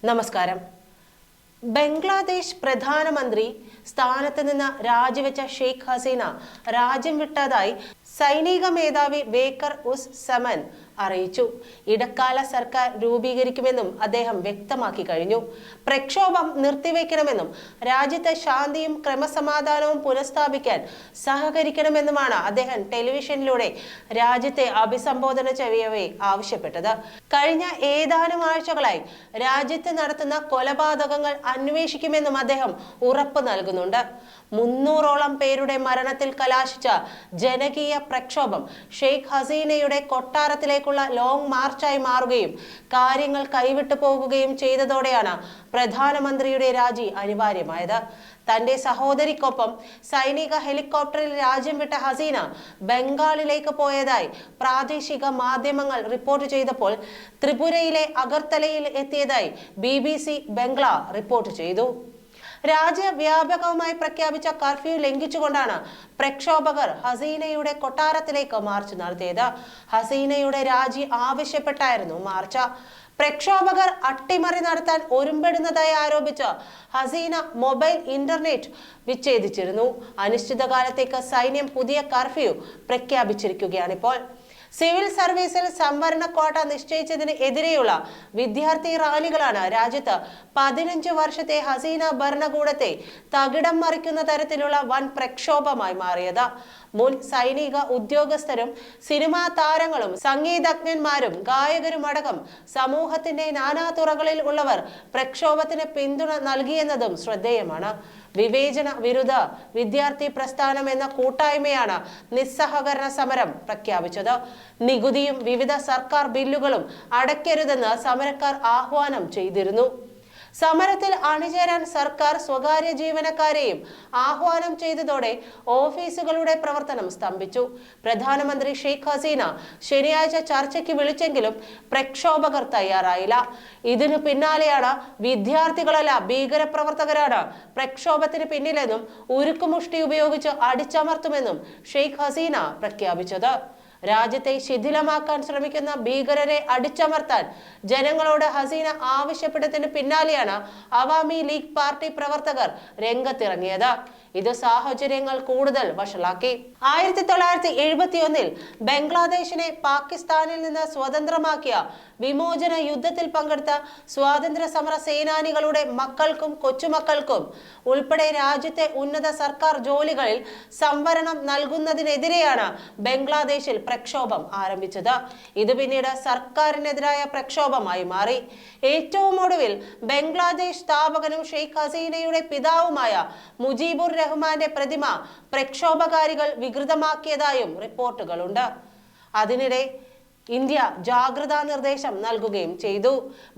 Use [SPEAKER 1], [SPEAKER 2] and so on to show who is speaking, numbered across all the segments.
[SPEAKER 1] നമസ്കാരം. ബംഗ്ലാദേശ് പ്രധാനമന്ത്രി സ്ഥാനത്ത് നിന്ന് രാജിവെച്ച ഷെയ്ഖ് ഹസീന രാജ്യം വിട്ടതായി സൈനിക മേധാവി ബേക്കർ ഉസ് സമൻ അറിയിച്ചു. ഇടക്കാല സർക്കാർ രൂപീകരിക്കുമെന്നും അദ്ദേഹം വ്യക്തമാക്കി കഴിഞ്ഞു. പ്രക്ഷോഭം നിർത്തിവെക്കണമെന്നും രാജ്യത്തെ ശാന്തിയും ക്രമസമാധാനവും പുനഃസ്ഥാപിക്കാൻ സഹകരിക്കണമെന്നുമാണ് അദ്ദേഹം ടെലിവിഷനിലൂടെ രാജ്യത്തെ അഭിസംബോധന ചെയ്യവേ ആവശ്യപ്പെട്ടത്. കഴിഞ്ഞ ഏതാനും ആഴ്ചകളായി രാജ്യത്ത് നടത്തുന്ന കൊലപാതകങ്ങൾ അന്വേഷിക്കുമെന്നും അദ്ദേഹം ഉറപ്പ് നൽകുന്നുണ്ട്. 300ഓളം പേരുടെ മരണത്തിൽ കലാശിച്ച ജനകീയ പ്രക്ഷോഭം ഷെയ്ഖ് ഹസീനയുടെ കൊട്ടാരത്തിലേക്കുള്ള ലോങ് മാർച്ചായി മാറുകയും കാര്യങ്ങൾ കൈവിട്ടു പോകുകയും ചെയ്തതോടെയാണ് പ്രധാനമന്ത്രിയുടെ രാജി അനിവാര്യമായത്. തന്റെ സഹോദരിക്കൊപ്പം സൈനിക ഹെലികോപ്റ്ററിൽ രാജ്യം വിട്ട ഹസീന ബംഗാളിലേക്ക് പോയതായി പ്രാദേശിക മാധ്യമങ്ങൾ റിപ്പോർട്ട് ചെയ്തപ്പോൾ ത്രിപുരയിലെ അഗർത്തലയിൽ എത്തിയതായി BBC ബംഗ്ല റിപ്പോർട്ട് ചെയ്തു. രാജ്യവ്യാപകമായി പ്രഖ്യാപിച്ച കർഫ്യൂ ലംഘിച്ചുകൊണ്ടാണ് പ്രക്ഷോഭകർ ഹസീനയുടെ കൊട്ടാരത്തിലേക്ക് മാർച്ച് നടത്തിയത്. ഹസീനയുടെ രാജി ആവശ്യപ്പെട്ടായിരുന്നു മാർച്ച്. പ്രക്ഷോഭകർ അട്ടിമറി നടത്താൻ ഒരുമ്പെടുന്നതായി ആരോപിച്ച് ഹസീന മൊബൈൽ ഇന്റർനെറ്റ് വിച്ഛേദിച്ചിരുന്നു. അനിശ്ചിതകാലത്തേക്ക് സൈന്യം പുതിയ കർഫ്യൂ പ്രഖ്യാപിച്ചിരിക്കുകയാണിപ്പോൾ. സിവിൽ സർവീസിൽ സംവരണ ക്വാട്ട നിശ്ചയിച്ചതിന് എതിരെയുള്ള വിദ്യാർത്ഥി റാലികളാണ് രാജ്യത്ത് 15 വർഷത്തെ ഹസീന ഭരണകൂടത്തെ തകിടം മറിക്കുന്ന തരത്തിലുള്ള വൻ പ്രക്ഷോഭമായി മാറിയത്. മുൻ സൈനിക ഉദ്യോഗസ്ഥരും സിനിമാ താരങ്ങളും സംഗീതജ്ഞന്മാരും ഗായകരുമടക്കം സമൂഹത്തിന്റെ നാനാതുറകളിൽ ഉള്ളവർ പ്രക്ഷോഭത്തിന് പിന്തുണ നൽകിയെന്നതും ശ്രദ്ധേയമാണ്. വിവേചന വിരുദ്ധ വിദ്യാർത്ഥി പ്രസ്ഥാനം എന്ന കൂട്ടായ്മയാണ് നിസ്സഹകരണ സമരം പ്രഖ്യാപിച്ചത്. നികുതിയും വിവിധ സർക്കാർ ബില്ലുകളും അടയ്ക്കരുതെന്ന് സമരക്കാർ ആഹ്വാനം ചെയ്തിരുന്നു. സമരത്തിൽ അണിചേരാൻ സർക്കാർ സ്വകാര്യ ജീവനക്കാരെയും ആഹ്വാനം ചെയ്തതോടെ ഓഫീസുകളുടെ പ്രവർത്തനം സ്തംഭിച്ചു. പ്രധാനമന്ത്രി ഷെയ്ഖ് ഹസീന ശനിയാഴ്ച ചർച്ചയ്ക്ക് വിളിച്ചെങ്കിലും പ്രക്ഷോഭകർ തയ്യാറായില്ല. ഇതിനു പിന്നാലെയാണ് വിദ്യാർത്ഥികളല്ല ഭീകരപ്രവർത്തകരാണ് പ്രക്ഷോഭത്തിന് പിന്നിലെന്നും ഉരുക്കുമുഷ്ടി ഉപയോഗിച്ച് അടിച്ചമർത്തുമെന്നും ഷെയ്ഖ് ഹസീന പ്രഖ്യാപിച്ചത്. രാജ്യത്തെ ശിഥിലമാക്കാൻ ശ്രമിക്കുന്ന ഭീകരരെ അടിച്ചമർത്താൻ ജനങ്ങളോട് ഹസീന ആവശ്യപ്പെട്ടതിന് പിന്നാലെയാണ് അവാമി ലീഗ് പാർട്ടി പ്രവർത്തകർ രംഗത്തിറങ്ങിയത്. ഇത് സാഹചര്യങ്ങൾ കൂടുതൽ വഷളാക്കി. 1971 ബംഗ്ലാദേശിനെ പാകിസ്ഥാനിൽ നിന്ന് സ്വതന്ത്രമാക്കിയ വിമോചന യുദ്ധത്തിൽ പങ്കെടുത്ത സ്വാതന്ത്ര്യ സമര സേനാനികളുടെ മക്കൾക്കും കൊച്ചുമക്കൾക്കും ഉൾപ്പെടെ രാജ്യത്തെ ഉന്നത സർക്കാർ ജോലികളിൽ സംവരണം നൽകുന്നതിനെതിരെയാണ് ബംഗ്ലാദേശിൽ പ്രക്ഷോഭം ആരംഭിച്ചത്. ഇത് പിന്നീട് സർക്കാരിനെതിരായ പ്രക്ഷോഭമായി മാറി. ഏറ്റവും ഒടുവിൽ ബംഗ്ലാദേശ് സ്ഥാപകനും ഷെയ്ഖ് ഹസീനയുടെ പിതാവുമായ മുജീബുർ റഹ്മാന്റെ പ്രതിമ പ്രക്ഷോഭകാരികൾ വികൃതമാക്കിയതായും റിപ്പോർട്ടുകളുണ്ട്. അതിനിടെ ഇന്ത്യ ജാഗ്രതാ നിർദ്ദേശം നൽകുകയും ചെയ്തു.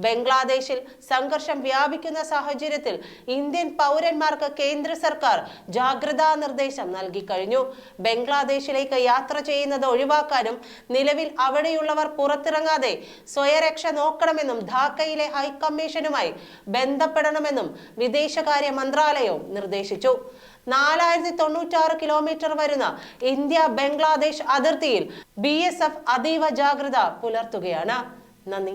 [SPEAKER 1] ബംഗ്ലാദേശിൽ സംഘർഷം വ്യാപിക്കുന്ന സാഹചര്യത്തിൽ ഇന്ത്യൻ പൗരന്മാർക്ക് കേന്ദ്ര സർക്കാർ ജാഗ്രതാ നിർദ്ദേശം നൽകി കഴിഞ്ഞു. ബംഗ്ലാദേശിലേക്ക് യാത്ര ചെയ്യുന്നത് ഒഴിവാക്കാനും നിലവിൽ അവിടെയുള്ളവർ പുറത്തിറങ്ങാതെ സ്വയരക്ഷ നോക്കണമെന്നും ധാക്കയിലെ ഹൈക്കമ്മീഷനുമായി ബന്ധപ്പെടണമെന്നും വിദേശകാര്യ മന്ത്രാലയവും നിർദ്ദേശിച്ചു. 4096 കിലോമീറ്റർ വരുന്ന ഇന്ത്യ ബംഗ്ലാദേശ് അതിർത്തിയിൽ BSF അതീവ ജാഗ്രത പുലർത്തുകയാണ്. നന്ദി.